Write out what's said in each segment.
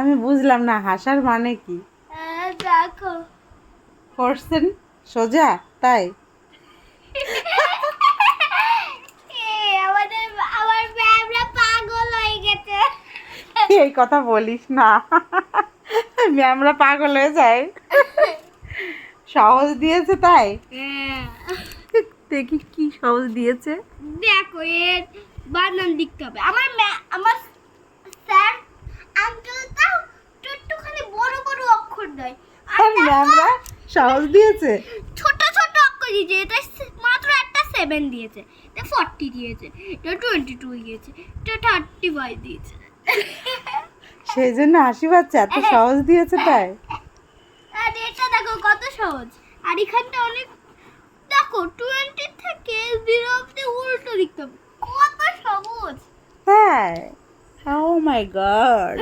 আমি বুঝলাম না হাসার মানে কি। দেখো করছেন সোজা তাই। আমার ম্যামরা পাগল হয়ে গেছে। এই কথা বলিস না, ম্যামরা পাগল হয়ে যায়। সহজ দিয়েছে তাই। দেখি কি সহজ দিয়েছে। দেখো এর বানান লিখতে হবে। আমার স্যার আঙ্কেলটাও একটুখানি বড় বড় অক্ষর দেয়, আর ম্যামরা সহজ দিয়েছে। ছোট ছোট অক্ষর দিয়েছে। এটা মাত্র একটা 7 দিয়েছে, এটা 40 দিয়েছে, এটা 22 দিয়েছে, এটা 35 দিয়েছে। সেই জন্য হাসি পাচ্ছে, এত সহজ দিয়েছে তাই। আর এটা দেখো কত সহজ। আর এখানটা অনেক, দেখো 20 থেকে 0 অবধি উল্টো লিখতে হবে, কত সহজ। হ্যাঁ, ও মাই গড,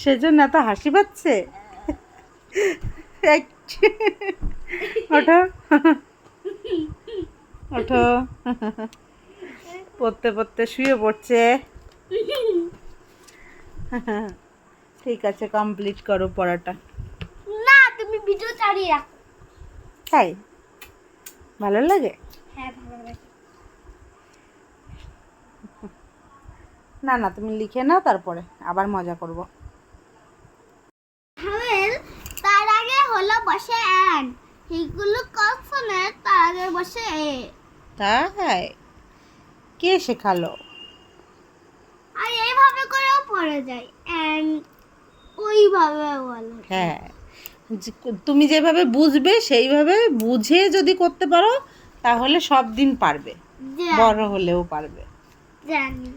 সেজন্য এত হাসি পাচ্ছে। ওঠো ওঠো, পড়তে পড়তে শুয়ে পড়ছে। ঠিক আছে, কমপ্লিট করো পড়াটা। না, তুমি ভিডিও চালিয়ে রাখো। তাই ভালো লাগে। হ্যাঁ ভালো লাগে। না না, তুমি লিখে নাও, তারপরে আবার মজা করব। হাওয়েল তার আগে হলো বসে অ্যান, এইগুলো কনসোনেন্ট তার আগে বসে এ। তাই কে শেখালো? আর এইভাবে করেও পড়ে যায় অ্যান, ওইভাবে বলে। হ্যাঁ, তুমি যেভাবে বুঝবে সেইভাবে বুঝে যদি করতে পারো তাহলে সব দিন পারবে, বড় হলেও পারবে। জানি,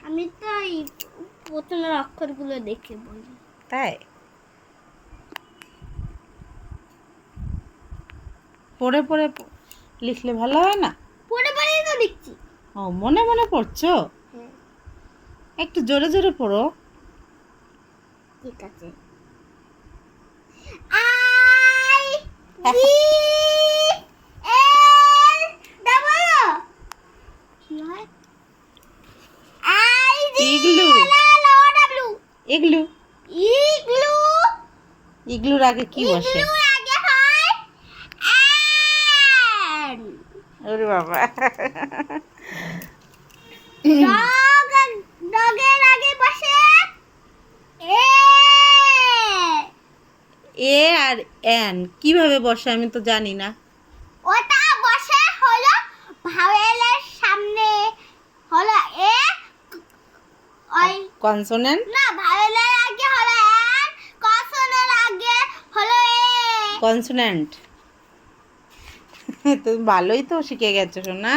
আমি তো এই প্রথমের অক্ষরগুলো দেখে বলি। তাই পড়ে পড়ে লিখলে ভালো হয় না? পড়ে পড়েই তো লিখছি। ও, মনে মনে পড়ছো? হ্যাঁ একটু জোরে জোরে পড়ো। ঠিক আছে। আই জি এল ডাবল কি হয়? I G igloo, L O W. Igloo. Igloo. ইগলুর আগে কি বসে? ইগলুর আগে হয় অ্যান। ওরে বাবা। ডগ, ডগের আগে বসে এ। এ আর এন কিভাবে বসে আমি তো জানি না। ওটা বসে হলো ভাওয়েলের সামনে হলো এ, ওই কনসোনেন্ট। না, ভাওয়েলের আগে হলো অ্যান, কনসোনেন্টের আগে হলো এ। কনসোনেন্ট। তুমি ভালোই তো শিখে গেছো সোনা।